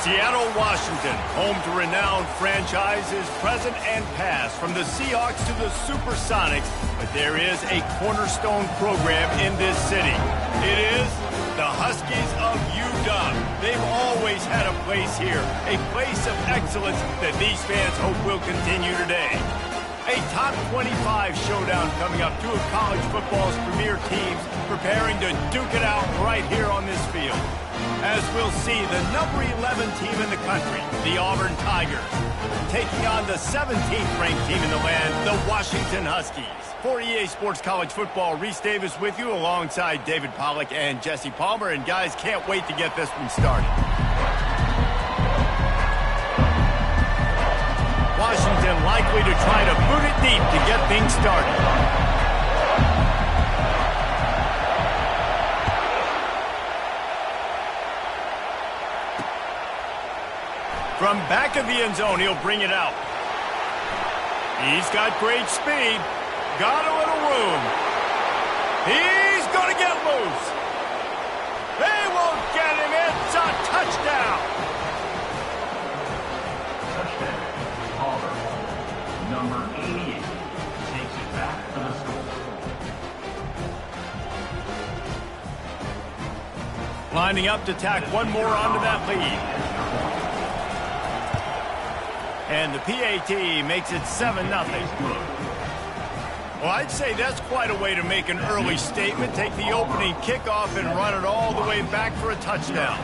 Seattle, Washington, home to renowned franchises present and past, from the Seahawks to the Supersonics, but there is a cornerstone program in this city. It is the Huskies of UW. They've always had a place here, a place of excellence that these fans hope will continue today. A top 25 showdown coming up, two of college football's premier teams preparing to duke it out right here on this field. As we'll see, the number 11 team in the country, the Auburn Tigers, taking on the 17th ranked team in the land, the Washington Huskies. For EA Sports College Football, Reese Davis with you alongside David Pollack and Jesse Palmer. And guys, can't wait to get this one started. Washington likely to try to boot it deep to get things started. From back of the end zone, he'll bring it out. He's got great speed. Got a little room. He's going to get loose. They won't get him. It's a touchdown. Touchdown. Auburn. Number 88 takes it back for the score. Lining up to tack one more onto that lead. And the PAT makes it 7-0. Well, I'd say that's quite a way to make an early statement. Take the opening kickoff and run it all the way back for a touchdown.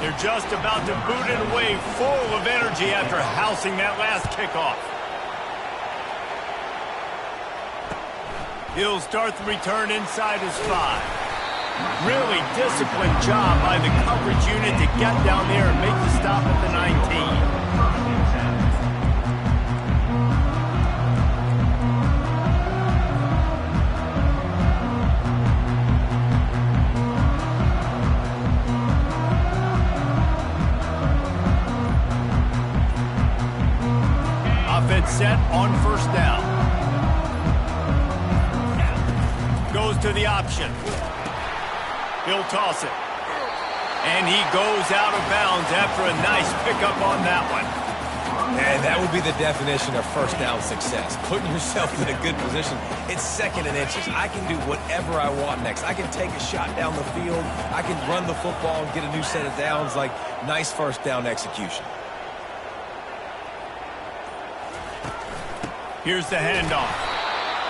They're just about to boot it away full of energy after housing that last kickoff. He'll start the return inside his 5. Really disciplined job by the coverage unit to get down there and make the stop at the 19. Set on first down. Goes to the option. He'll toss it. And he goes out of bounds after a nice pickup on that one. And that would be the definition of first down success. Putting yourself in a good position. It's 2nd and inches. I can do whatever I want next. I can take a shot down the field. I can run the football and get a new set of downs. Like, nice first down execution. Here's the handoff.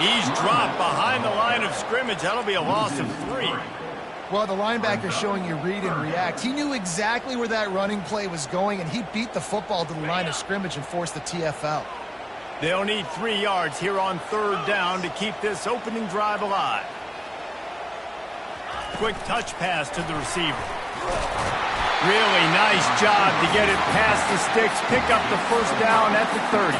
He's dropped behind the line of scrimmage. That'll be a loss of 3. Well, the linebacker showing you read and react. He knew exactly where that running play was going, and he beat the football to the line of scrimmage and forced the TFL. They'll need 3 yards here on third down to keep this opening drive alive. Quick touch pass to the receiver. Really nice job to get it past the sticks. Pick up the first down at the 30.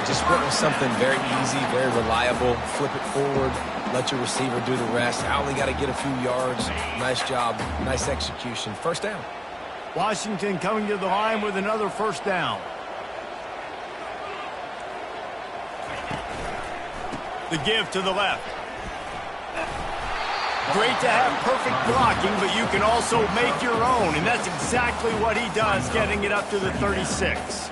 Just went with something very easy, very reliable. Flip it forward, let your receiver do the rest. I only got to get a few yards. Nice job, nice execution. First down. Washington coming to the line with another first down. The give to the left. Great to have perfect blocking, but you can also make your own, and that's exactly what he does, getting it up to the 36.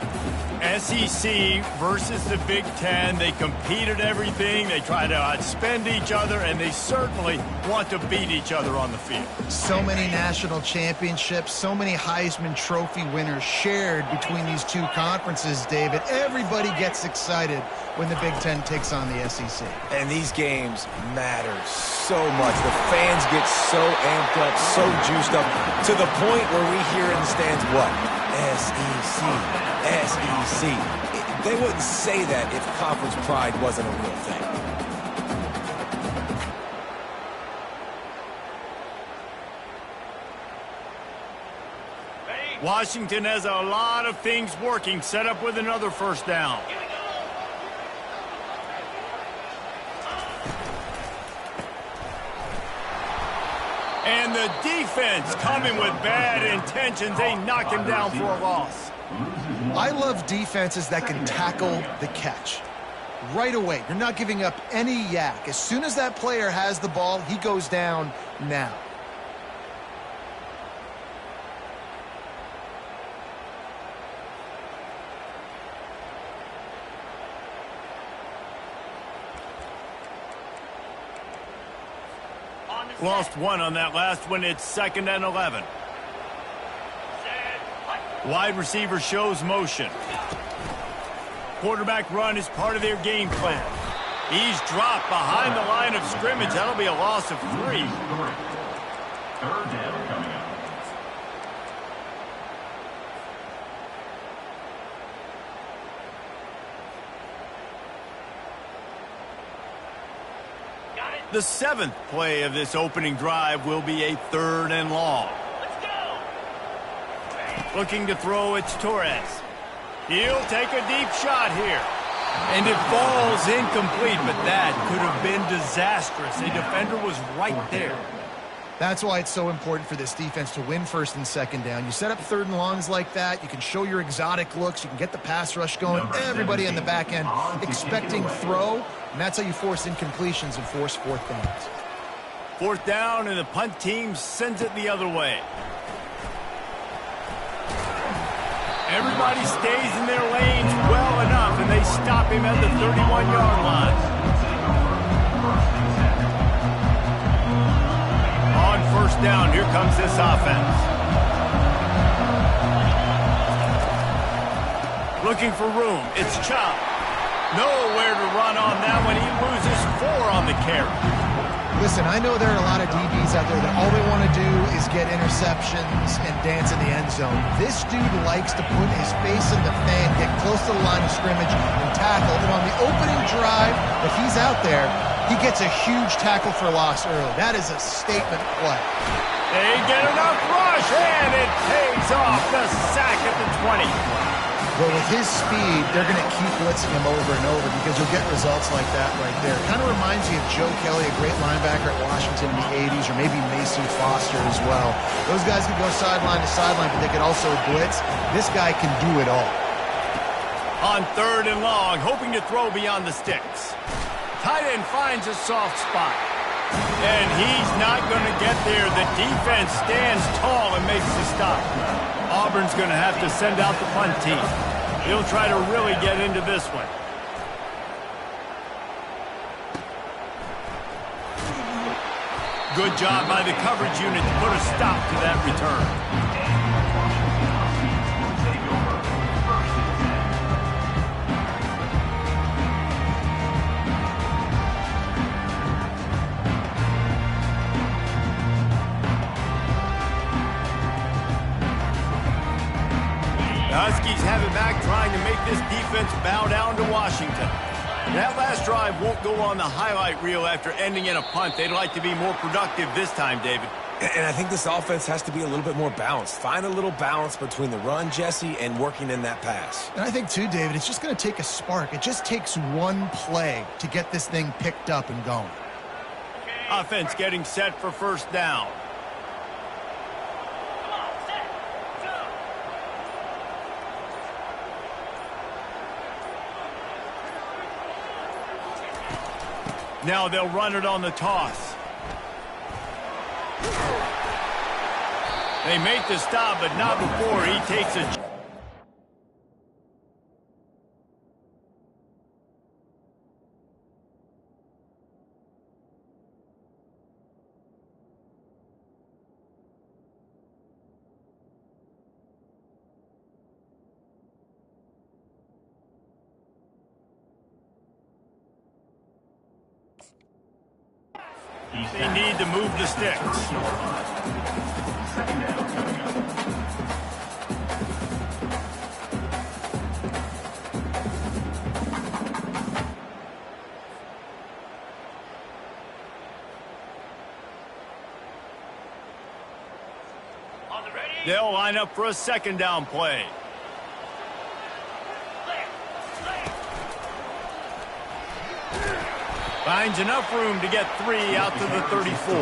SEC versus the Big Ten. They compete at everything. They try to outspend each other, and they certainly want to beat each other on the field. So many national championships, so many Heisman Trophy winners shared between these two conferences, David. Everybody gets excited when the Big Ten takes on the SEC. And these games matter so much. The fans get so amped up, so juiced up, to the point where we hear in the stands, what? SEC, SEC. They wouldn't say that if conference pride wasn't a real thing. Washington has a lot of things working, set up with another first down. And the defense coming with bad intentions. They knock him down for a loss. I love defenses that can tackle the catch. Right away, you're not giving up any yak. As soon as that player has the ball, he goes down now. Lost one on that last one. It's 2nd and 11. Wide receiver shows motion. Quarterback run is part of their game plan. He's dropped behind the line of scrimmage. That'll be a loss of 3. 3rd down coming up. The 7th play of this opening drive will be a 3rd and long. Looking to throw, it's Torres. He'll take a deep shot here. And it falls incomplete, but that could have been disastrous. A defender was right there. That's why it's so important for this defense to win 1st and 2nd down. You set up 3rd and longs like that. You can show your exotic looks. You can get the pass rush going. Everybody on the back end expecting throw. And that's how you force incompletions and force 4th downs. 4th down, and the punt team sends it the other way. Everybody stays in their lanes well enough, and they stop him at the 31-yard line. On 1st down, here comes this offense. Looking for room, it's Chop. Nowhere to run on that one. He loses 4 on the carry. Listen, I know there are a lot of DBs out there that all they want to do is get interceptions and dance in the end zone. This dude likes to put his face in the fan, get close to the line of scrimmage, and tackle. And on the opening drive, if he's out there, he gets a huge tackle for loss early. That is a statement play. They get enough rush, and it pays off. The sack at the 20. Well, with his speed, they're going to keep blitzing him over and over because you'll get results like that right there. Kind of reminds me of Joe Kelly, a great linebacker at Washington in the 80s, or maybe Mason Foster as well. Those guys can go sideline to sideline, but they can also blitz. This guy can do it all. On 3rd and long, hoping to throw beyond the sticks. Tight end finds a soft spot. And he's not going to get there. The defense stands tall and makes the stop. Auburn's going to have to send out the punt team. He'll try to really get into this one. Good job by the coverage unit to put a stop to that return. Huskies have it back, trying to make this defense bow down to Washington. That last drive won't go on the highlight reel after ending in a punt. They'd like to be more productive this time, David. And I think this offense has to be a little bit more balanced. Find a little balance between the run, Jesse, and working in that pass. And I think, too, David, it's just going to take a spark. It just takes one play to get this thing picked up and going. Offense getting set for 1st down. Now they'll run it on the toss. They make the stop, but not before he takes a... They need to move the sticks. They'll line up for a 2nd down play. Finds enough room to get 3 out to the 34.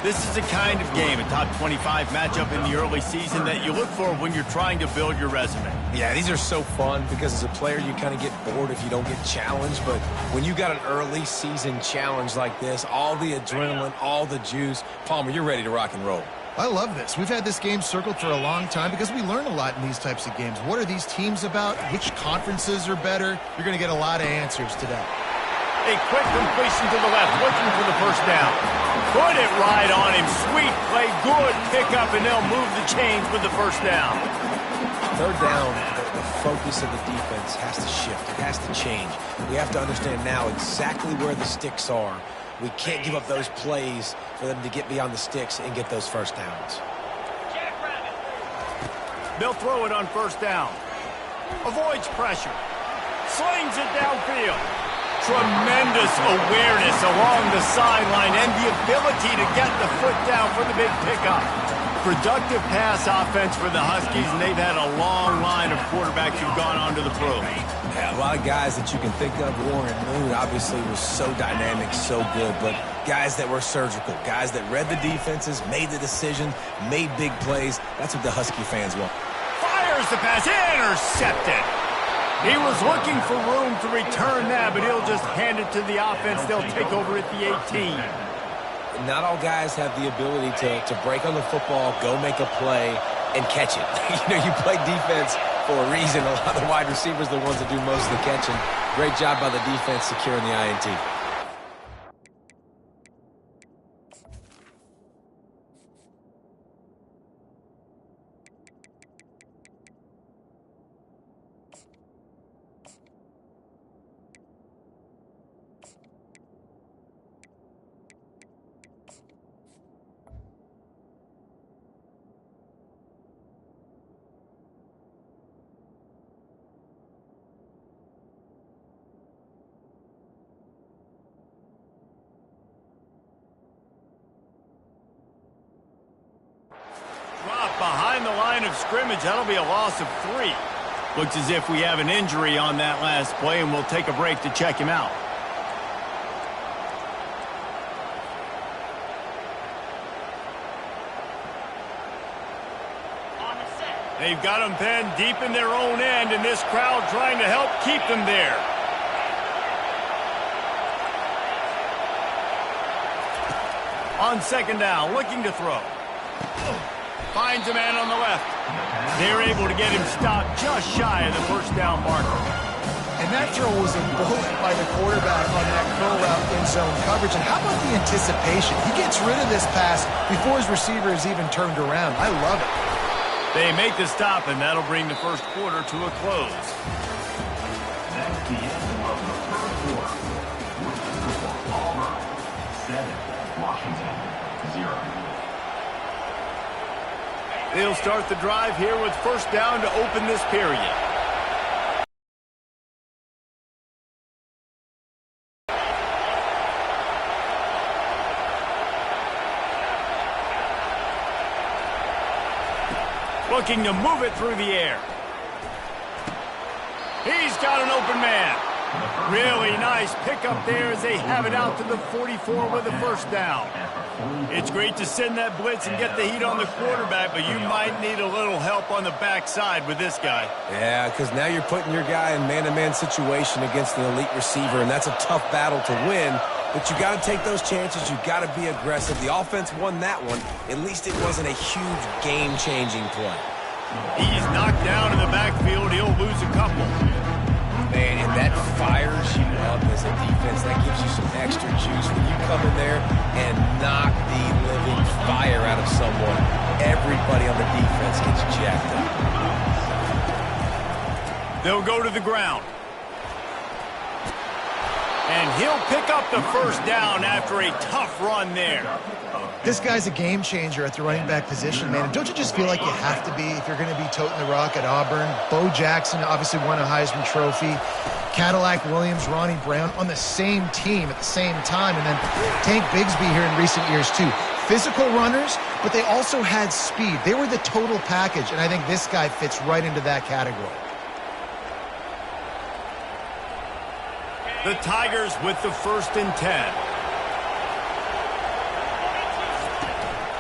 This is the kind of game, a top 25 matchup in the early season, that you look for when you're trying to build your resume. Yeah, these are so fun because as a player, you kind of get bored if you don't get challenged. But when you got an early season challenge like this, all the adrenaline, all the juice, Palmer, you're ready to rock and roll. I love this. We've had this game circled for a long time because we learn a lot in these types of games. What are these teams about? Which conferences are better? You're going to get a lot of answers today. A quick completion to the left, looking for the first down. Put it right on him. Sweet play, good pickup, and they'll move the chains with the first down. Third down, the focus of the defense has to shift. It has to change. We have to understand now exactly where the sticks are. We can't give up those plays for them to get beyond the sticks and get those first downs. They'll throw it on first down. Avoids pressure. Slings it downfield. Tremendous awareness along the sideline and the ability to get the foot down for the big pickup. Productive pass offense for the Huskies, and they've had a long line of quarterbacks who've gone on to the pros. Yeah, a lot of guys that you can think of. Warren Moon obviously was so dynamic, so good, but guys that were surgical, guys that read the defenses, made the decision, made big plays. That's what the Husky fans want. Fires the pass, intercepted. He was looking for room to return that, but he'll just hand it to the offense. They'll take over at the 18. Not all guys have the ability to break on the football, go make a play, and catch it. You play defense for a reason. A lot of the wide receivers are the ones that do most of the catching. Great job by the defense securing the INT. Behind the line of scrimmage, that'll be a loss of 3. Looks as if we have an injury on that last play, and we'll take a break to check him out. They've got him pinned deep in their own end, and this crowd trying to help keep them there. On second down, looking to throw. Finds a man on the left. They're able to get him stopped just shy of the first down marker. And that throw was a bullet by the quarterback on that curl route in zone coverage. And how about the anticipation? He gets rid of this pass before his receiver is even turned around. I love it. They make the stop, and that'll bring the first quarter to a close. That's the end of the first quarter. With the score, Auburn 7, Washington 0. They'll start the drive here with first down to open this period. Looking to move it through the air. He's got an open man. Really nice pickup there as they have it out to the 44 with the first down. It's great to send that blitz and get the heat on the quarterback, but you might need a little help on the backside with this guy. Yeah, because now you're putting your guy in man-to-man situation against the elite receiver, and that's a tough battle to win. But you got to take those chances. You got to be aggressive. The offense won that one. At least it wasn't a huge game-changing play. He's knocked down in the backfield. He'll lose a couple. Man, and that fires you up as a defense. That gives you some extra juice when you come in there and knock the living fire out of someone. Everybody on the defense gets jacked up. They'll go to the ground. And he'll pick up the first down after a tough run there. This guy's a game changer at the running back position, man. And don't you just feel like you have to be if you're going to be toting the rock at Auburn? Bo Jackson obviously won a Heisman Trophy. Cadillac Williams, Ronnie Brown on the same team at the same time. And then Tank Bigsby here in recent years too. Physical runners, but they also had speed. They were the total package, and I think this guy fits right into that category. The Tigers with the 1st and 10.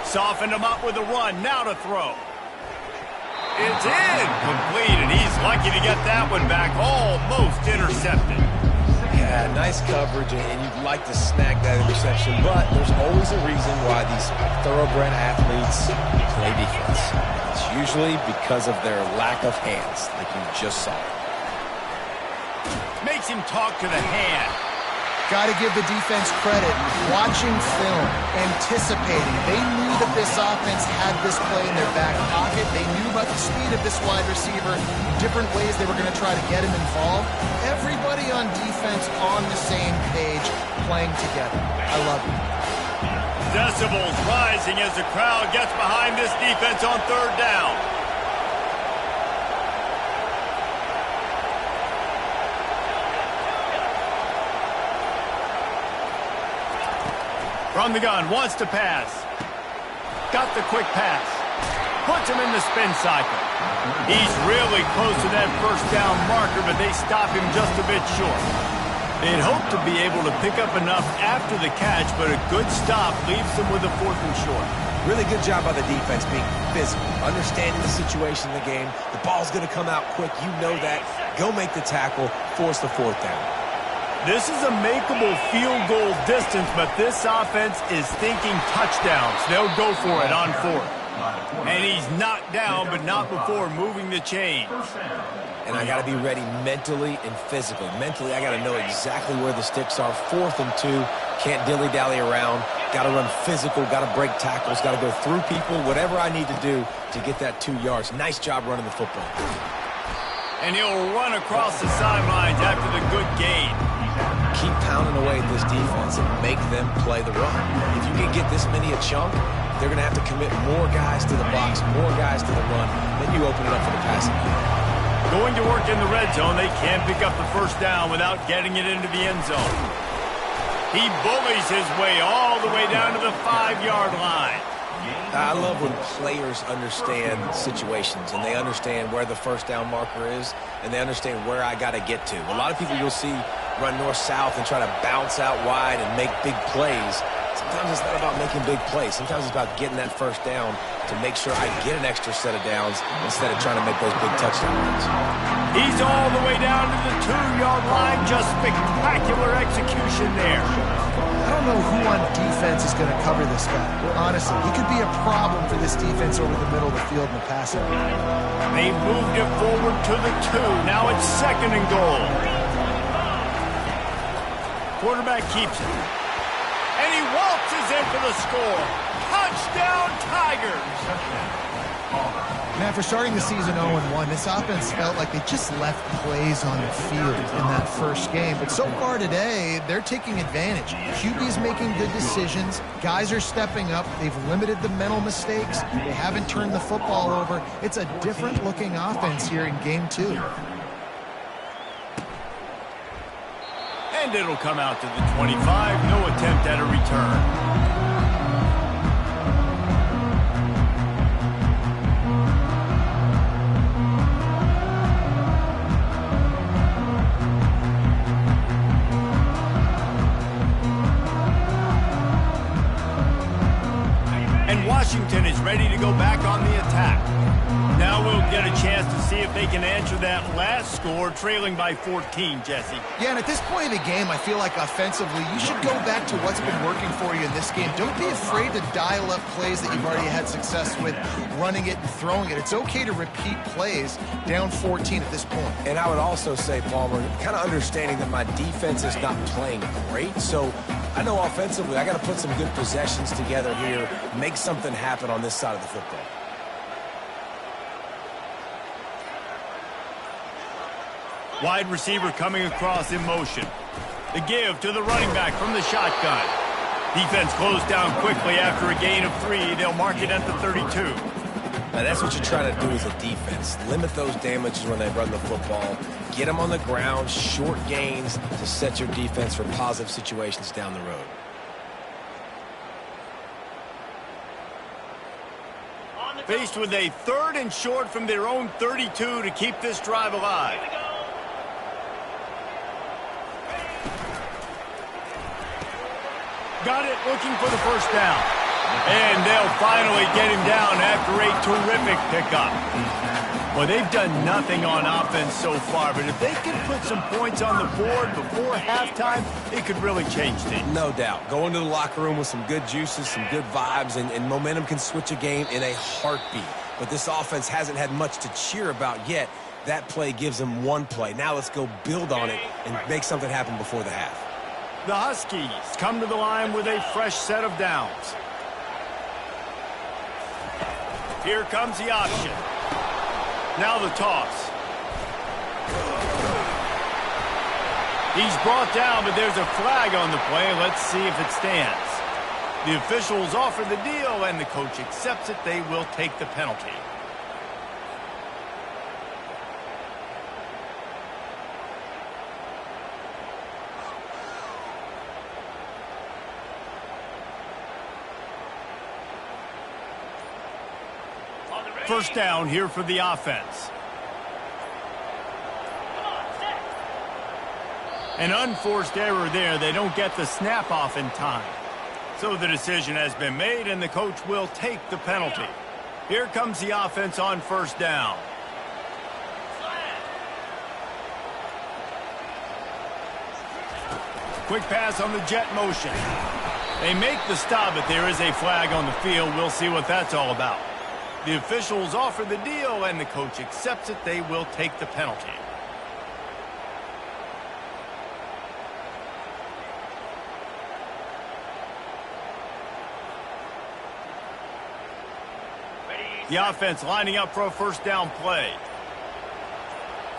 Softened him up with a run. Now to throw. It's incomplete, and he's lucky to get that one back. Almost intercepted. Yeah, nice coverage, and you'd like to snag that interception, but there's always a reason why these thoroughbred athletes play defense. It's usually because of their lack of hands, like you just saw. Makes him talk to the hand. got to give the defense credit. Watching film, anticipating. They knew that this offense had this play in their back pocket. They knew about the speed of this wide receiver, different ways they were going to try to get him involved. Everybody on defense on the same page, playing together. I love it. Decibels rising as the crowd gets behind this defense on third down. From the gun, wants to pass. Got the quick pass. Puts him in the spin cycle. He's really close to that first down marker, but they stop him just a bit short. They'd hope to be able to pick up enough after the catch, but a good stop leaves them with a 4th and short. Really good job by the defense being physical, understanding the situation in the game. The ball's going to come out quick. You know that. Go make the tackle, force the 4th down. This is a makeable field goal distance, but this offense is thinking touchdowns. They'll go for it on 4th. And he's knocked down, but not before moving the chain. And I got to be ready mentally and physically. Mentally, I got to know exactly where the sticks are. 4th and 2. Can't dilly-dally around. Got to run physical. Got to break tackles. Got to go through people. Whatever I need to do to get that 2 yards. Nice job running the football. And he'll run across the sidelines after the good gain. Keep pounding away at this defense and make them play the run. If you can get this many a chunk, they're going to have to commit more guys to the box, more guys to the run. Then you open it up for the passing game. Going to work in the red zone, they can't pick up the first down without getting it into the end zone. He bullies his way all the way down to the 5-yard line. I love when players understand situations and they understand where the first down marker is and they understand where I got to get to. A lot of people you'll see run north-south and try to bounce out wide and make big plays. Sometimes it's not about making big plays. Sometimes it's about getting that first down to make sure I get an extra set of downs instead of trying to make those big touchdown runs. He's all the way down to the 2-yard line. Just spectacular execution there. I don't know who on defense is going to cover this guy. Honestly, he could be a problem for this defense over the middle of the field in the passing game. They moved it forward to the 2. Now it's 2nd and goal. Quarterback keeps it. And he waltzes in for the score. Touchdown, Tigers! Man, for starting the season 0-1, this offense felt like they just left plays on the field in that first game. But so far today, they're taking advantage. QB's making good decisions. Guys are stepping up. They've limited the mental mistakes. They haven't turned the football over. It's a different-looking offense here in Game 2. And it'll come out to the 25. No attempt at a return. And Washington is ready to go back on the attack. Now we'll get a chance to see if they can answer that last score, trailing by 14, Jesse. Yeah, and at this point of the game, I feel like offensively, you should go back to what's been working for you in this game. Don't be afraid to dial up plays that you've already had success with, running it and throwing it. It's okay to repeat plays down 14 at this point. And I would also say, Palmer, kind of understanding that my defense is not playing great, so I know offensively I got to put some good possessions together here, make something happen on this side of the football. Wide receiver coming across in motion. The give to the running back from the shotgun. Defense closed down quickly after a gain of 3. They'll mark it at the 32. Now that's what you're trying to do as a defense. Limit those damages when they run the football. Get them on the ground, short gains to set your defense for positive situations down the road. Faced with a 3rd and short from their own 32 to keep this drive alive. Got it, looking for the first down. And they'll finally get him down after a terrific pickup. Well, they've done nothing on offense so far, but if they can put some points on the board before halftime, it could really change things. No doubt. Go into the locker room with some good juices, some good vibes, and momentum can switch a game in a heartbeat. But this offense hasn't had much to cheer about yet. That play gives them one play. Now let's go build on it and make something happen before the half. The Huskies come to the line with a fresh set of downs. Here comes the option. Now the toss. He's brought down, but there's a flag on the play. Let's see if it stands. The officials offer the deal, and the coach accepts it. They will take the penalty. First down here for the offense. An unforced error there. They don't get the snap off in time. So the decision has been made, and the coach will take the penalty. Here comes the offense on first down. Quick pass on the jet motion. They make the stop, but there is a flag on the field. We'll see what that's all about. The officials offer the deal, and the coach accepts it. They will take the penalty. The offense lining up for a first down play.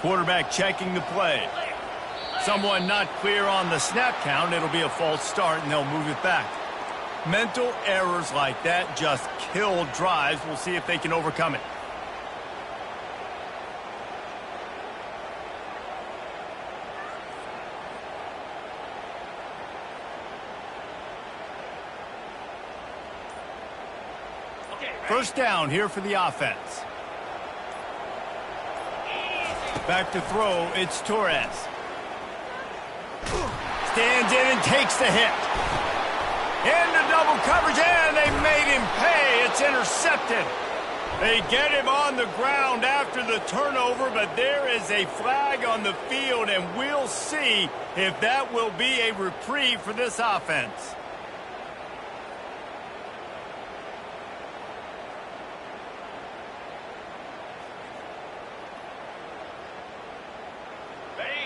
Quarterback checking the play. Someone not clear on the snap count. It'll be a false start, and they'll move it back. Mental errors like that just kill drives. We'll see if they can overcome it. First down here for the offense. Back to throw, it's Torres. Stands in and takes the hit. Into double coverage, and they made him pay. It's intercepted. They get him on the ground after the turnover, but there is a flag on the field, and we'll see if that will be a reprieve for this offense.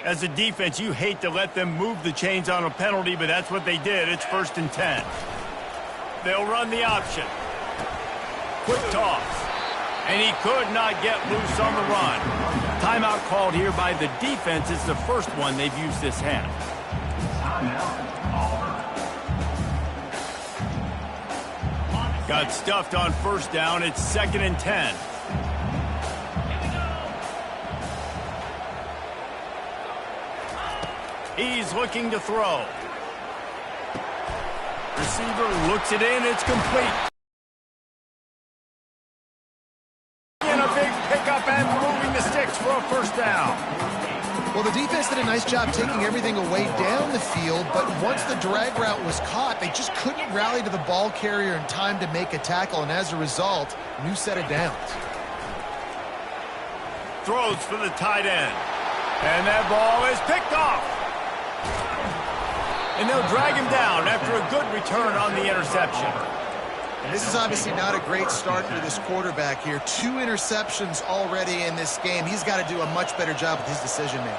As a defense, you hate to let them move the chains on a penalty, but that's what they did. It's 1st and 10. They'll run the option. Quick toss. And he could not get loose on the run. Timeout called here by the defense. It's the first one they've used this half. Got stuffed on first down. It's 2nd and 10. He's looking to throw. Receiver looks it in. It's complete. And a big pickup and moving the sticks for a first down. Well, the defense did a nice job taking everything away down the field, but once the drag route was caught, they just couldn't rally to the ball carrier in time to make a tackle, and as a result, new set of downs. Throws for the tight end. And that ball is picked off. And they'll drag him down after a good return on the interception. And this is obviously not a great start for this quarterback here. 2 interceptions already in this game. He's got to do a much better job with his decision-making.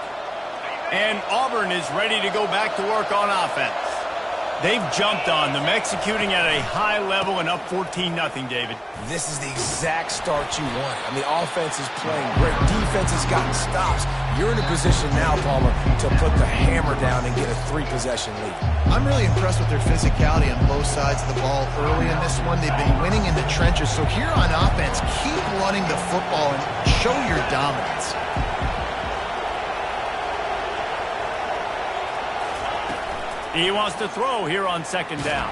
And Auburn is ready to go back to work on offense. They've jumped on them, executing at a high level and up 14-0, David. This is the exact start you want. I mean, offense is playing great. Defense has gotten stops. You're in a position now, Palmer, to put the hammer down and get a 3-possession lead. I'm really impressed with their physicality on both sides of the ball early in this one. They've been winning in the trenches. So here on offense, keep running the football and show your dominance. He wants to throw here on 2nd down.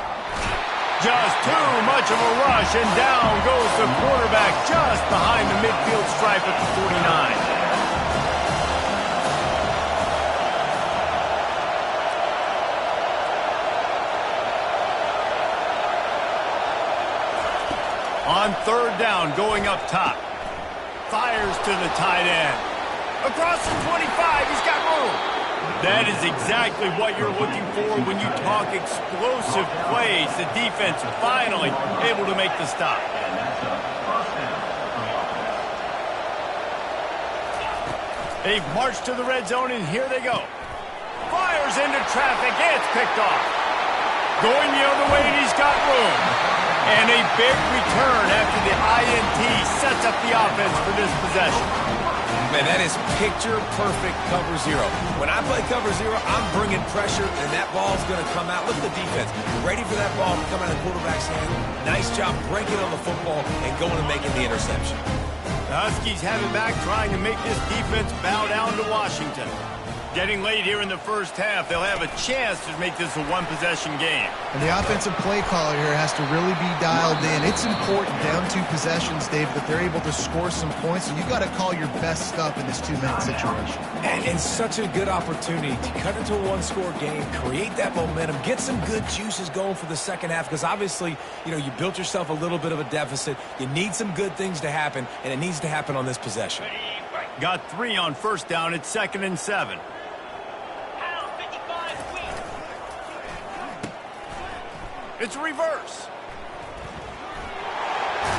Just too much of a rush, and down goes the quarterback just behind the midfield stripe at the 49. On 3rd down, going up top. Fires to the tight end. Across the 25, he's got room. That is exactly what you're looking for when you talk explosive plays. The defense finally able to make the stop. They've marched to the red zone, and here they go. Fires into traffic. It's picked off. Going the other way, and he's got room. And a big return after the INT sets up the offense for this possession. Man, that is picture-perfect cover zero. When I play cover zero, I'm bringing pressure, and that ball's going to come out. Look at the defense. Ready for that ball to come out of the quarterback's hand. Nice job breaking on the football and going and making the interception. The Huskies have it back, trying to make this defense bow down to Washington. Getting late here in the first half, they'll have a chance to make this a one-possession game. And the offensive play caller here has to really be dialed in. It's important down 2 possessions, Dave, that they're able to score some points. So you got to call your best stuff in this 2-minute situation. And such a good opportunity to cut into a one-score game, create that momentum, get some good juices going for the second half. Because obviously, you built yourself a little bit of a deficit. You need some good things to happen, and it needs to happen on this possession. Got 3 on first down. It's 2nd and 7. It's reverse.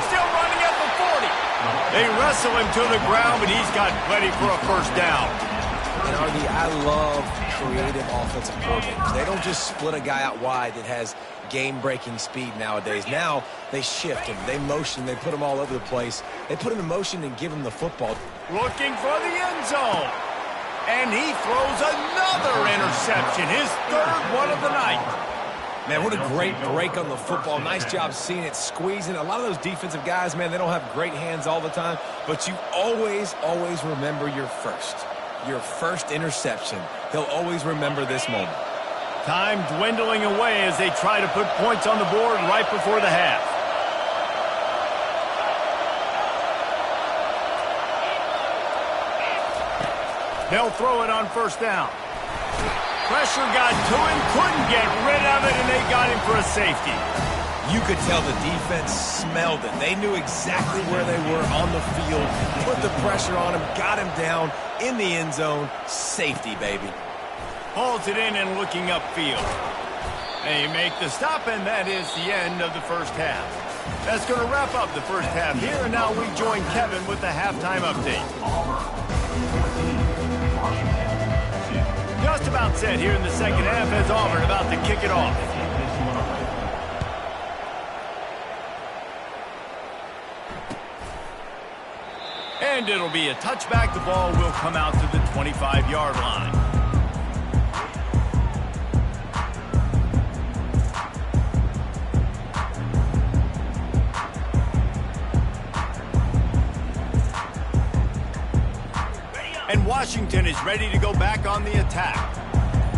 Still running at the 40. They wrestle him to the ground, but he's got plenty for a first down. And I love creative offensive coordinators. They don't just split a guy out wide that has game-breaking speed nowadays. Now they shift him, they motion, they put him all over the place. They put him in motion and give him the football. Looking for the end zone. And he throws another interception, his 3rd one of the night. Man, what a great break on the football. Nice job seeing it, squeezing. A lot of those defensive guys, man, they don't have great hands all the time, but you always remember your first interception. They'll always remember this moment. Time dwindling away as they try to put points on the board right before the half. They'll throw it on first down. Pressure got to him, couldn't get rid of it, and they got him for a safety. You could tell the defense smelled it. They knew exactly where they were on the field, put the pressure on him, got him down in the end zone. Safety, baby. Hauls it in and looking upfield. They make the stop, and that is the end of the first half. That's going to wrap up the first half here, and now we join Kevin with the halftime update. Just about set here in the second half as Auburn about to kick it off. And it'll be a touchback. The ball will come out to the 25-yard line. And Washington is ready to go back on the attack.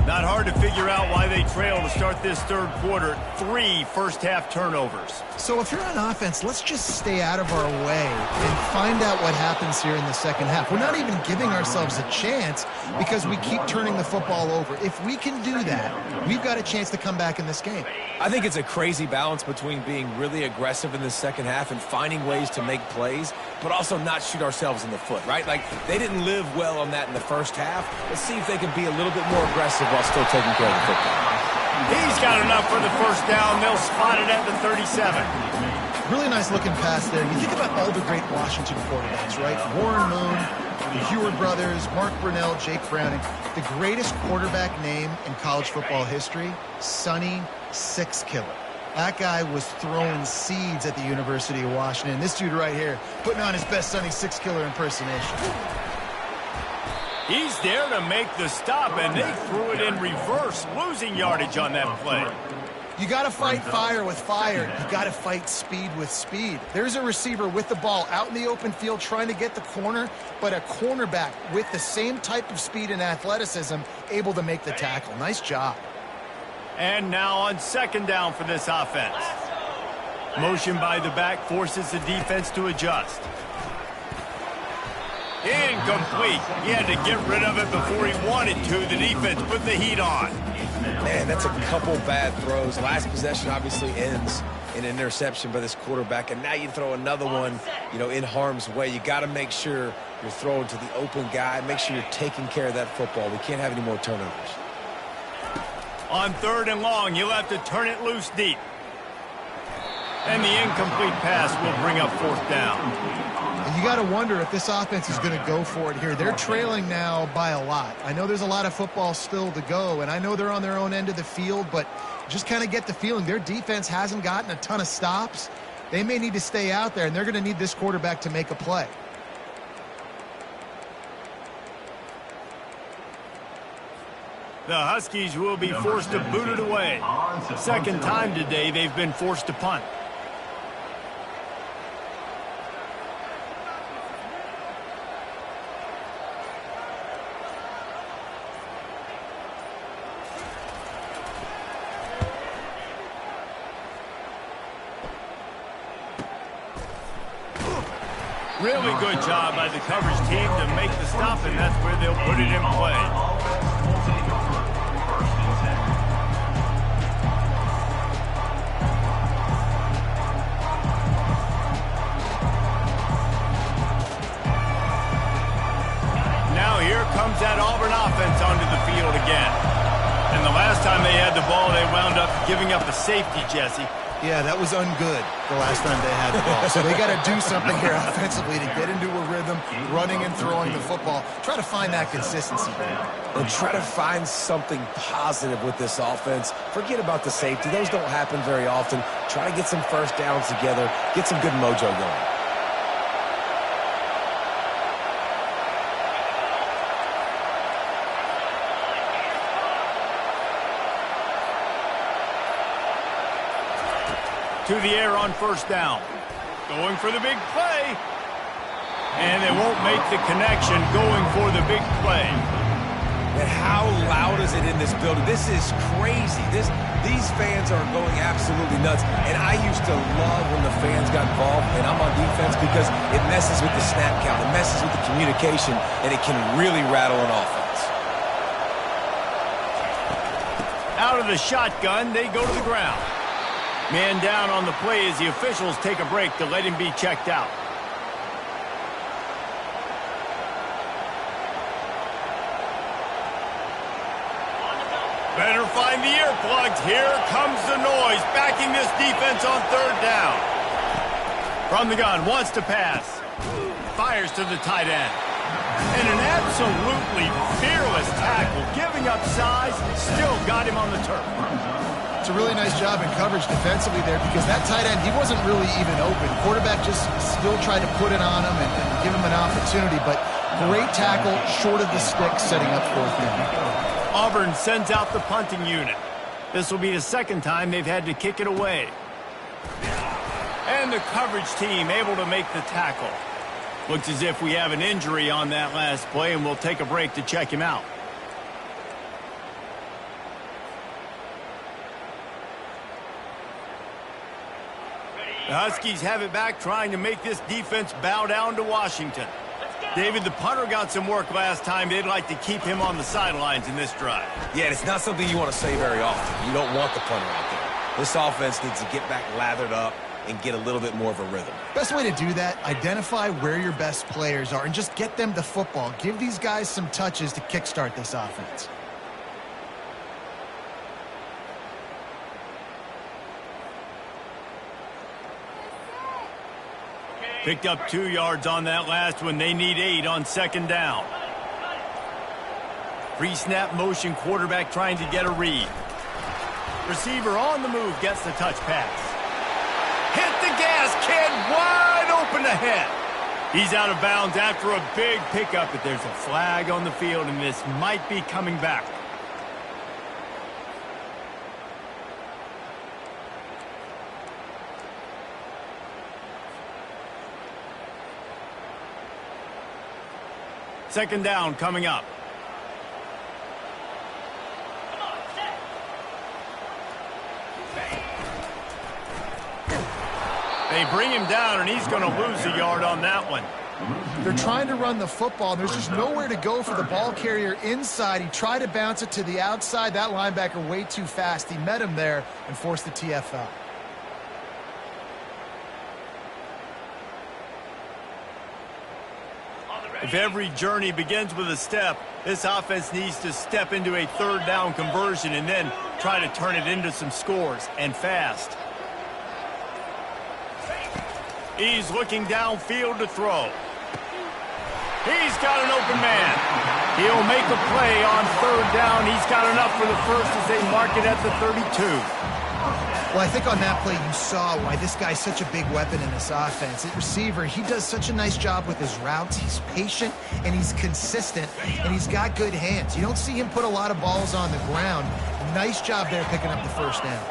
Not hard to figure out why they trail to start this 3rd quarter. 3 first-half turnovers. So if you're on offense, let's just stay out of our way and find out what happens here in the second half. We're not even giving ourselves a chance because we keep turning the football over. If we can do that, we've got a chance to come back in this game. I think it's a crazy balance between being really aggressive in the second half and finding ways to make plays, but also not shoot ourselves in the foot, right? Like, they didn't live well on that in the first half. Let's see if they can be a little bit more aggressive while still taking care of the football. He's got enough for the first down. They'll spot it at the 37. Really nice looking pass there. You think about all the great Washington quarterbacks, right? Warren Moon, the Heward brothers, Mark Brunell, Jake Browning. The greatest quarterback name in college football history, Sonny Six Killer. That guy was throwing seeds at the University of Washington. This dude right here, putting on his best Sonny Six Killer impersonation. He's there to make the stop, and they threw it in reverse, losing yardage on that play. You got to fight fire with fire. You got to fight speed with speed. There's a receiver with the ball out in the open field trying to get the corner, but a cornerback with the same type of speed and athleticism able to make the tackle. Nice job. And now on 2nd down for this offense. Motion by the back forces the defense to adjust. Incomplete. He had to get rid of it before he wanted to. The defense put the heat on. Man, that's a couple bad throws. Last possession obviously ends in an interception by this quarterback, and now you throw another one, in harm's way. You got to make sure you're throwing to the open guy. Make sure you're taking care of that football. We can't have any more turnovers. On 3rd and long, you'll have to turn it loose deep. And the incomplete pass will bring up fourth down. And you got to wonder if this offense is going to go for it here. They're trailing now by a lot. I know there's a lot of football still to go, and I know they're on their own end of the field, but just kind of get the feeling their defense hasn't gotten a ton of stops. They may need to stay out there, and they're going to need this quarterback to make a play. The Huskies will be forced to boot it away. Second time today they've been forced to punt. Really good job by the coverage team to make the stop, and that's where they'll put it in play. Now here comes that Auburn offense onto the field again. And the last time they had the ball, they wound up giving up a safety, Jesse. Yeah, that was ungood the last time they had the ball. So they got to do something here offensively to get into a rhythm, running and throwing the football. Try to find that consistency. And try to find something positive with this offense. Forget about the safety. Those don't happen very often. Try to get some first downs together. Get some good mojo going. To the air on first down. Going for the big play. And they won't make the connection going for the big play. And how loud is it in this building? This is crazy. These fans are going absolutely nuts. And I used to love when the fans got involved, and I'm on defense, because it messes with the snap count. It messes with the communication, and it can really rattle an offense. Out of the shotgun, they go to the ground. Man down on the play as the officials take a break to let him be checked out. Better find the earplugs. Here comes the noise, backing this defense on third down. From the gun, wants to pass. Fires to the tight end. And an absolutely fearless tackle, giving up size, still got him on the turf. It's a really nice job in coverage defensively there, because that tight end, he wasn't really even open. Quarterback just still tried to put it on him and give him an opportunity, but great tackle, short of the stick, setting up fourth down. Auburn sends out the punting unit. This will be the second time they've had to kick it away. And the coverage team able to make the tackle. Looks as if we have an injury on that last play, and we'll take a break to check him out. The Huskies have it back, trying to make this defense bow down to Washington. David, the punter got some work last time. They'd like to keep him on the sidelines in this drive. Yeah, it's not something you want to say very often. You don't want the punter out there. This offense needs to get back lathered up and get a little bit more of a rhythm. Best way to do that, identify where your best players are and just get them the football. Give these guys some touches to kickstart this offense. Picked up 2 yards on that last one. They need 8 on second down. Pre-snap motion, quarterback trying to get a read. Receiver on the move, gets the touch pass. Hit the gas, kid, wide open ahead. He's out of bounds after a big pickup, but there's a flag on the field, and this might be coming back. Second down coming up. They bring him down, and he's going to lose a yard on that one. They're trying to run the football, and there's just nowhere to go for the ball carrier inside. He tried to bounce it to the outside. That linebacker way too fast. He met him there and forced the TFL. If every journey begins with a step, this offense needs to step into a third down conversion and then try to turn it into some scores, and fast. He's looking downfield to throw. He's got an open man. He'll make a play on third down. He's got enough for the first as they mark it at the 32. Well, I think on that play you saw why this guy's such a big weapon in this offense. At receiver, he does such a nice job with his routes. He's patient, and he's consistent, and he's got good hands. You don't see him put a lot of balls on the ground. Nice job there picking up the first down.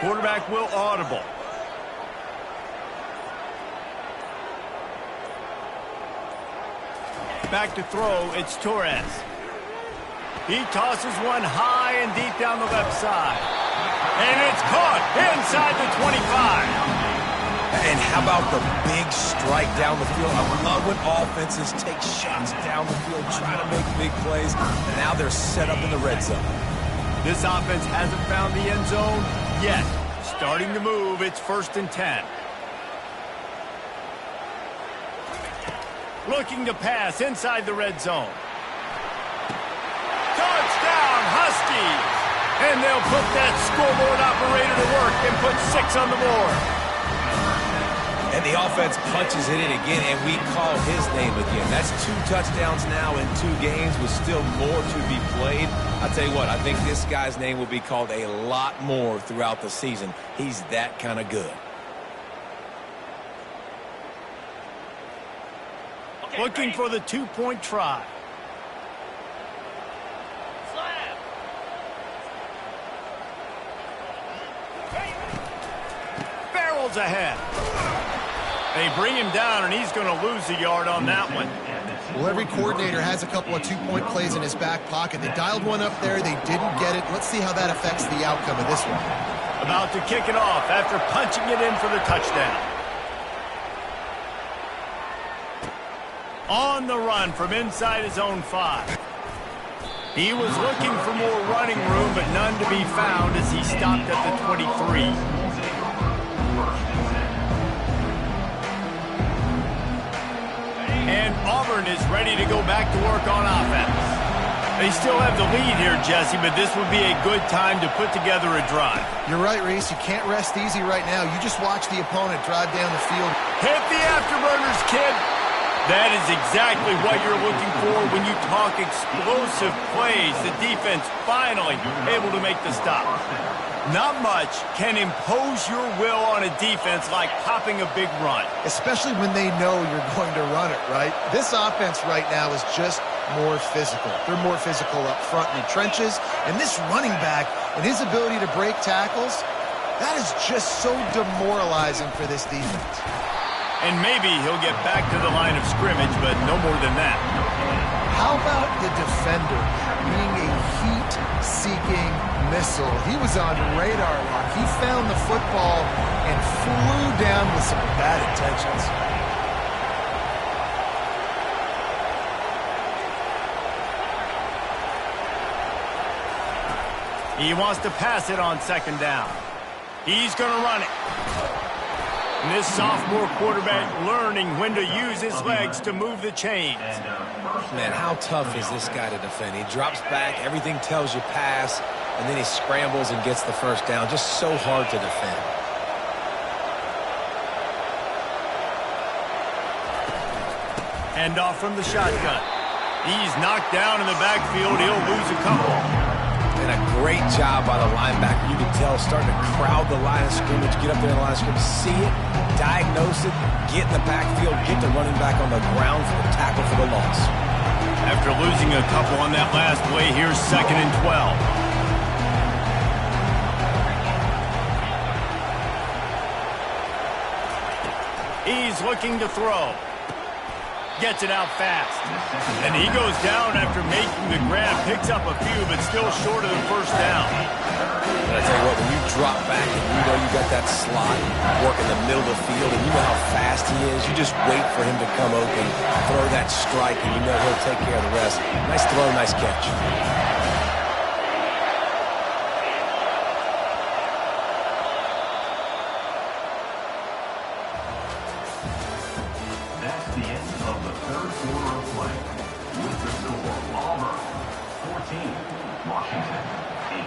Quarterback will audible. Back to throw, it's Torres. He tosses one high and deep down the left side. And it's caught inside the 25. And how about the big strike down the field? I love when offenses take shots down the field, try to make big plays. Now they're set up in the red zone. This offense hasn't found the end zone yet. Starting to move, it's 1st and 10. Looking to pass inside the red zone. Touchdown, Huskies! And they'll put that scoreboard operator to work and put 6 on the board. And the offense punches it in again, and we call his name again. That's 2 touchdowns now in 2 games with still more to be played. I'll tell you what, I think this guy's name will be called a lot more throughout the season. He's that kind of good. Looking for the 2-point try. Barrels ahead. They bring him down, and he's going to lose a yard on that one. Well, every coordinator has a couple of 2-point plays in his back pocket. They dialed one up there. They didn't get it. Let's see how that affects the outcome of this one. About to kick it off after punching it in for the touchdown. On the run from inside his own 5. He was looking for more running room, but none to be found as he stopped at the 23. And Auburn is ready to go back to work on offense. They still have the lead here, Jesse, but this would be a good time to put together a drive. You're right, Reese. You can't rest easy right now. You just watch the opponent drive down the field. Hit the afterburners, kid. That is exactly what you're looking for when you talk explosive plays. The defense finally able to make the stop. Not much can impose your will on a defense like popping a big run. Especially when they know you're going to run it, right? This offense right now is just more physical. They're more physical up front in the trenches. And this running back and his ability to break tackles, that is just so demoralizing for this defense. And maybe he'll get back to the line of scrimmage, but no more than that. How about the defender being a heat-seeking missile? He was on radar lock. He found the football and flew down with some bad intentions. He wants to pass it on 2nd down. He's going to run it. And this sophomore quarterback learning when to use his legs to move the chains. Man, how tough is this guy to defend? He drops back, everything tells you pass, and then he scrambles and gets the first down. Just so hard to defend. Hand off from the shotgun. He's knocked down in the backfield. He'll lose a couple. And a great job by the linebacker. You can tell starting to crowd the line of scrimmage, get up there in the line of scrimmage, see it, diagnose it, get in the backfield, get the running back on the ground for the tackle for the loss. After losing a couple on that last play, here's 2nd and 12. He's looking to throw. Gets it out fast. And he goes down after making the grab. Picks up a few, but still short of the first down. But I tell you what, when you drop back and you know you got that slot, work in the middle of the field, and you know how fast he is, you just wait for him to come open, throw that strike, and you know he'll take care of the rest. Nice throw, nice catch. That's the end of the 3rd quarter of play. With the score, Auburn 14, Washington 8.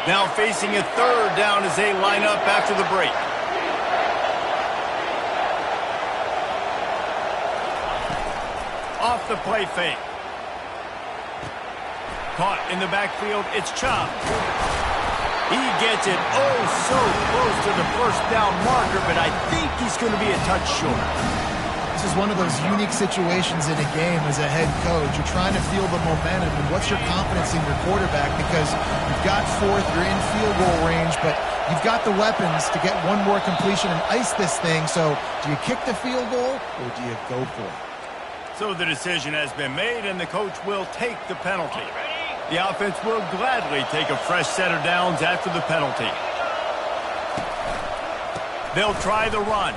Now facing a third down as they line up after the break. Off the play fake. Caught in the backfield, it's Chubb. He gets it oh so close to the first down marker, but I think he's going to be a touch short. This is one of those unique situations in a game as a head coach. You're trying to feel the momentum, and what's your confidence in your quarterback? Because you've got fourth, you're in field goal range, but you've got the weapons to get one more completion and ice this thing. So do you kick the field goal or do you go for it? So the decision has been made, and the coach will take the penalty. The offense will gladly take a fresh set of downs after the penalty. They'll try the run.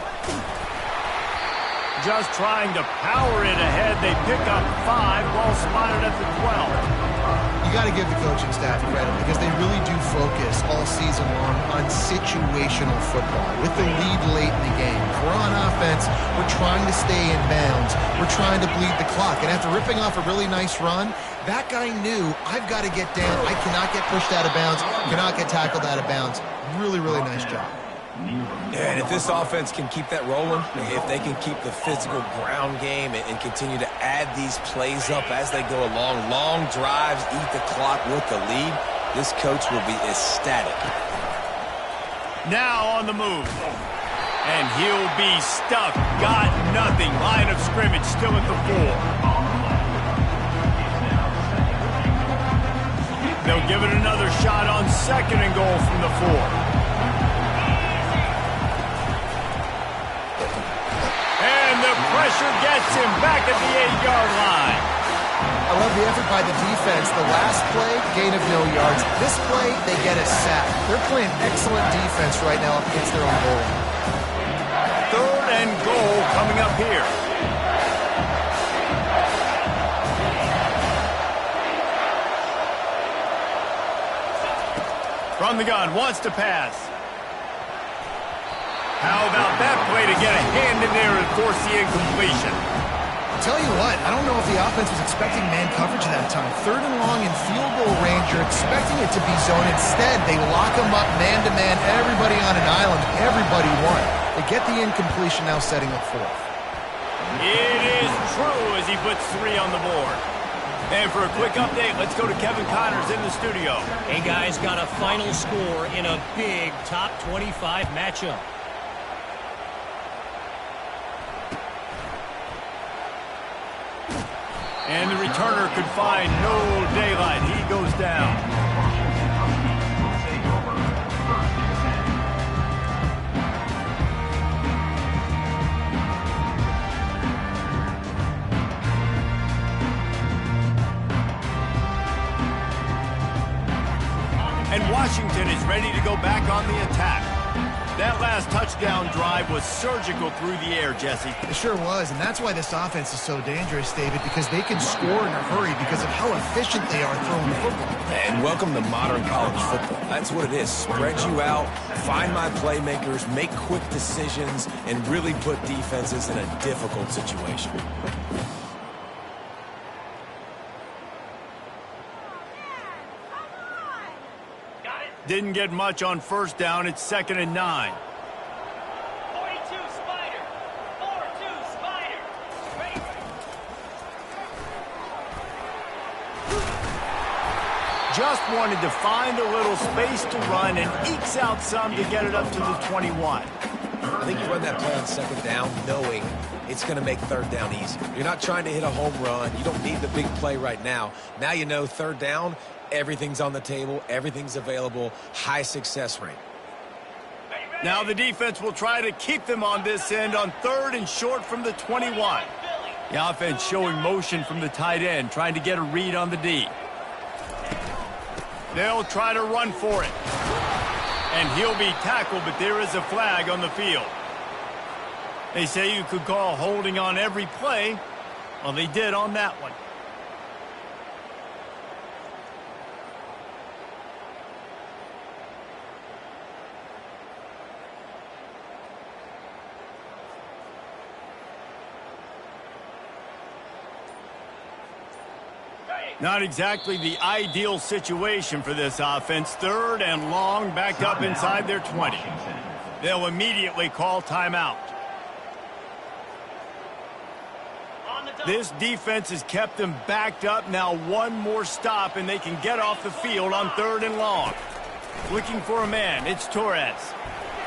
Just trying to power it ahead. They pick up 5 while spotted at the 12. You got to give the coaching staff credit because they really do focus all season long on situational football with the lead late in the game. If we're on offense, we're trying to stay in bounds. We're trying to bleed the clock. And after ripping off a really nice run, that guy knew, I've got to get down. I cannot get pushed out of bounds, cannot get tackled out of bounds. Really, really nice job. Yeah, and if this offense can keep that rolling, if they can keep the physical ground game and continue to add these plays up as they go along, long drives, eat the clock with the lead, this coach will be ecstatic. Now on the move. And he'll be stuck. Got nothing. Line of scrimmage still at the 4. They'll give it another shot on 2nd and goal from the 4. Pressure gets him back at the 8-yard line. I love the effort by the defense. The last play, gain of no yards. This play, they get a sack. They're playing excellent defense right now up against their own goal. 3rd and goal coming up here. From the gun, wants to pass. How about that play to get a hand in there and force the incompletion? Tell you what, I don't know if the offense was expecting man coverage that time. 3rd and long in field goal range, you're expecting it to be zone. Instead, they lock him up man-to-man, everybody on an island, everybody won. They get the incompletion, now setting up 4th. It is true as he puts 3 on the board. And for a quick update, let's go to Kevin Connors in the studio. Hey guys, got a final score in a big top 25 matchup. And the returner could find no daylight. He goes down. And Washington is ready to go back on the attack. That last touchdown drive was surgical through the air, Jesse. It sure was, and that's why this offense is so dangerous, David, because they can score in a hurry because of how efficient they are throwing the football. And welcome to modern college football. That's what it is. Spread you out, find my playmakers, make quick decisions, and really put defenses in a difficult situation. Didn't get much on 1st down. It's 2nd and 9. 42 Spider. 4-2 Spider. Ready. Just wanted to find a little space to run and ekes out some to get it up to the 21. I think you run that play on 2nd down knowing it's going to make 3rd down easy. You're not trying to hit a home run. You don't need the big play right now. Now you know 3rd down, everything's on the table, everything's available, high success rate. Now the defense will try to keep them on this end on 3rd and short from the 21. The offense showing motion from the tight end, trying to get a read on the D. They'll try to run for it. And he'll be tackled, but there is a flag on the field. They say you could call holding on every play. Well, they did on that one. Not exactly the ideal situation for this offense. 3rd and long, backed up inside their 20. They'll immediately call timeout. This defense has kept them backed up. Now one more stop, and they can get off the field on 3rd and long. Looking for a man. It's Torres.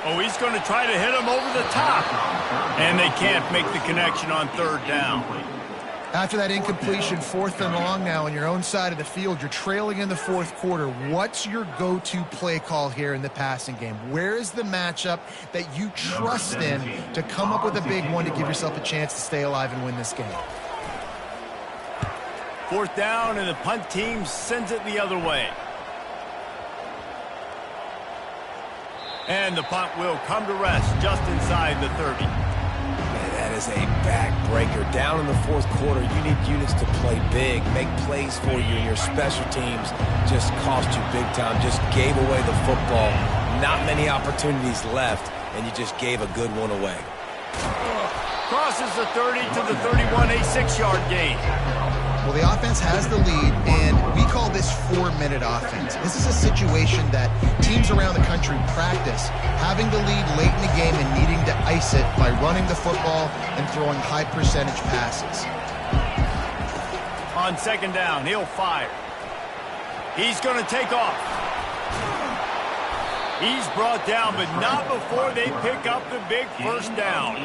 Oh, he's going to try to hit him over the top. And they can't make the connection on 3rd down. After that incompletion, 4th and long now on your own side of the field, you're trailing in the 4th quarter. What's your go-to play call here in the passing game? Where is the matchup that you trust in to come up with a big one to give yourself a chance to stay alive and win this game? 4th down, and the punt team sends it the other way. And the punt will come to rest just inside the 30. That is a backbreaker. Down in the 4th quarter, you need units to play big, make plays for you, and your special teams just cost you big time, just gave away the football. Not many opportunities left, and you just gave a good one away. Crosses the 30 to the 31, a 6-yard gain. Well, the offense has the lead, and we call this 4-minute offense. This is a situation that teams around the country practice, having the lead late in the game and needing to ice it by running the football and throwing high-percentage passes. On 2nd down, he'll fire. He's going to take off. He's brought down, but not before they pick up the big 1st down.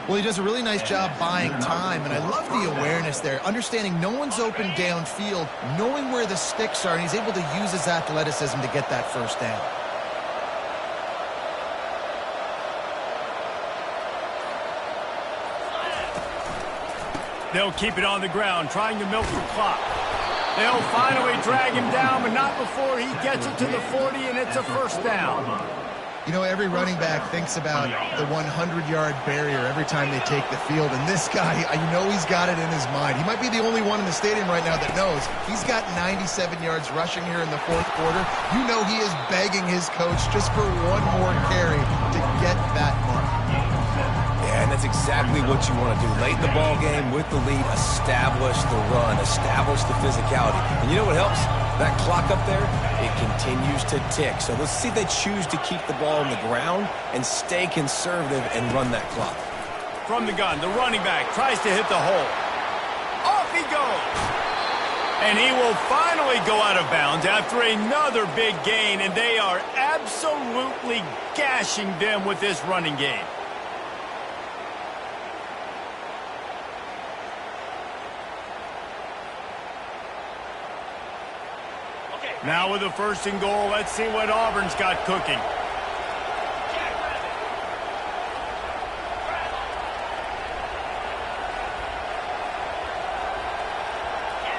Well, he does a really nice job buying time, and I love the awareness there, understanding no one's open downfield, knowing where the sticks are, and he's able to use his athleticism to get that 1st down. They'll keep it on the ground, trying to milk the clock. They'll finally drag him down, but not before he gets it to the 40, and it's a 1st down. You know, every running back thinks about the 100-yard barrier every time they take the field, and this guy, you know he's got it in his mind. He might be the only one in the stadium right now that knows he's got 97 yards rushing here in the 4th quarter. You know he is begging his coach just for one more carry to get that mark. Yeah, and that's exactly what you want to do. Late in the ball game with the lead, establish the run, establish the physicality. And you know what helps? That clock up there, it continues to tick. So let's see if they choose to keep the ball on the ground and stay conservative and run that clock. From the gun, the running back tries to hit the hole. Off he goes. And he will finally go out of bounds after another big gain, and they are absolutely gashing them with this running game. Now with a 1st and goal, let's see what Auburn's got cooking.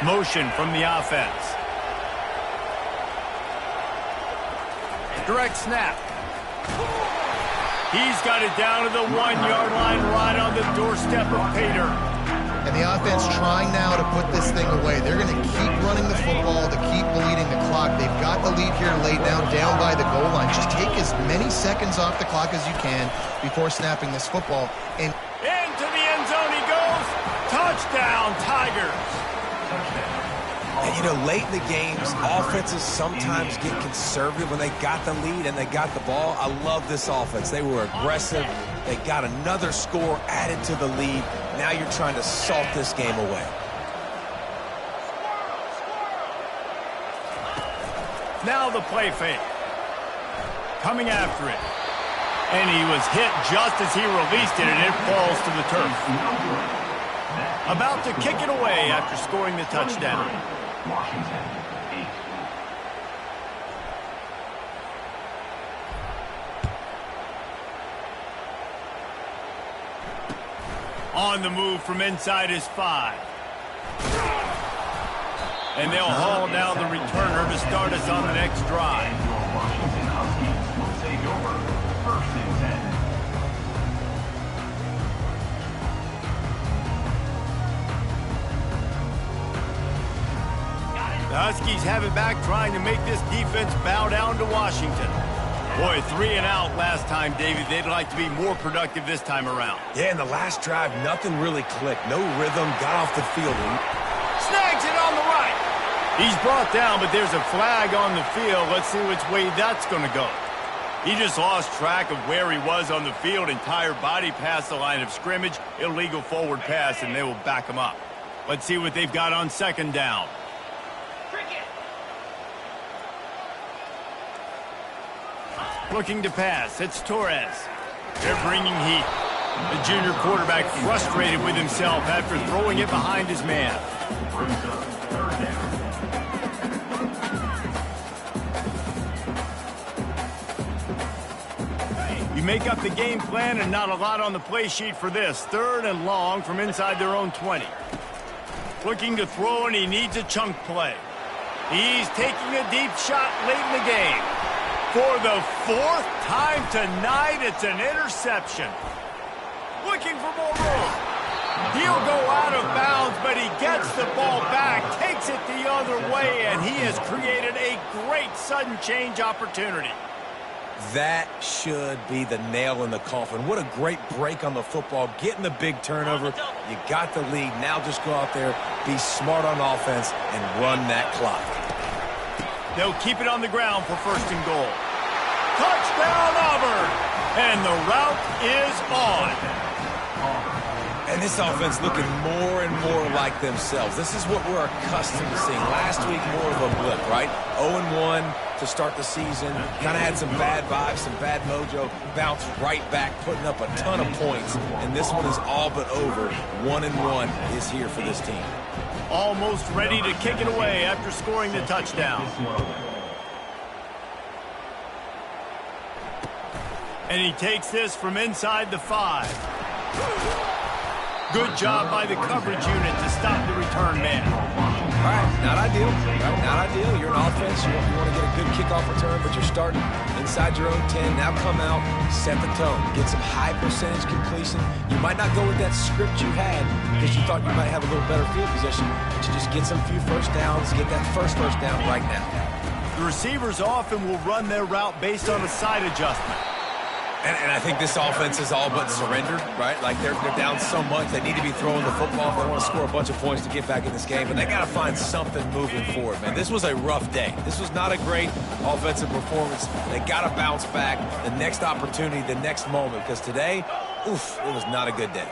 Motion from the offense. Direct snap. He's got it down to the 1-yard line right on the doorstep of Pater. And the offense trying now to put this thing away. They're going to keep running the football to keep bleeding the clock. They've got the lead here late now, down by the goal line. Just take as many seconds off the clock as you can before snapping this football. And into the end zone he goes. Touchdown, Tigers. And, you know, late in the games, offenses sometimes get conservative when they got the lead and they got the ball. I love this offense. They were aggressive. They got another score added to the lead. Now you're trying to salt this game away. Now the play fake. Coming after it. And he was hit just as he released it, and it falls to the turf. About to kick it away after scoring the touchdown. Washington, 8. On the move from inside his 5. And they'll haul down the returner to start us on the next drive. Your Washington Huskies will take over 1st and 10. The Huskies have it back, trying to make this defense bow down to Washington. Boy, 3 and out last time, David. They'd like to be more productive this time around. Yeah, in the last drive, nothing really clicked. No rhythm, got off the field. Snags it on the right. He's brought down, but there's a flag on the field. Let's see which way that's going to go. He just lost track of where he was on the field. Entire body past the line of scrimmage. Illegal forward pass, and they will back him up. Let's see what they've got on second down. Looking to pass. It's Torres. They're bringing heat. The junior quarterback frustrated with himself after throwing it behind his man. You make up the game plan and not a lot on the play sheet for this. 3rd and long from inside their own 20. Looking to throw, and he needs a chunk play. He's taking a deep shot late in the game. For the 4th time tonight, it's an interception. Looking for more room. He'll go out of bounds, but he gets the ball back, takes it the other way, and he has created a great sudden change opportunity. That should be the nail in the coffin. What a great break on the football. Getting the big turnover. You got the lead. Now just go out there, be smart on offense, and run that clock. They'll keep it on the ground for 1st and goal. Touchdown, Auburn! And the route is on. And this offense looking more and more like themselves. This is what we're accustomed to seeing. Last week, more of a blip, right? 0-1 to start the season. Kind of had some bad vibes, some bad mojo. Bounced right back, putting up a ton of points. And this one is all but over. 1-1 is here for this team. Almost ready to kick it away after scoring the touchdown. And he takes this from inside the 5. Good job by the coverage unit to stop the return man. All right, not ideal. Right, not ideal. You're an offense. You want to get a good kickoff return, but you're starting inside your own 10. Now come out, set the tone. Get some high percentage completion. You might not go with that script you had because you thought you might have a little better field position, but you just get some few first downs, get that first down right now. The receivers often will run their route based on a side adjustment. And I think this offense is all but surrendered, right? Like they're down so much. They need to be throwing the football if they want to score a bunch of points to get back in this game. But they got to find something moving forward, man. This was a rough day. This was not a great offensive performance. They got to bounce back the next opportunity, the next moment. Because today, oof, it was not a good day.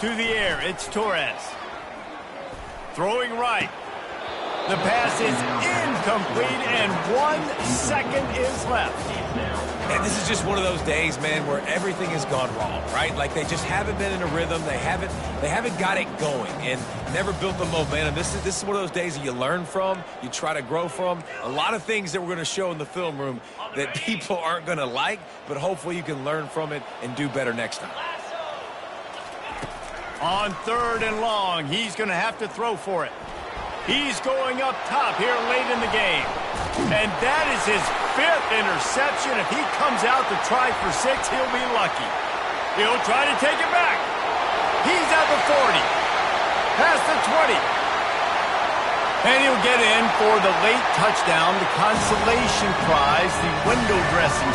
To the air, it's Torres. Throwing right. The pass is incomplete, and 1 second is left. And this is just one of those days, man, where everything has gone wrong, right? Like they just haven't been in a rhythm. They haven't got it going and never built the momentum. This is one of those days that you learn from, you try to grow from. A lot of things that we're going to show in the film room that people aren't going to like, but hopefully you can learn from it and do better next time. On 3rd and long, he's going to have to throw for it. He's going up top here late in the game. And that is his 5th interception. If he comes out to try for 6, he'll be lucky. He'll try to take it back. He's at the 40. Past the 20. And he'll get in for the late touchdown, the consolation prize, the window dressing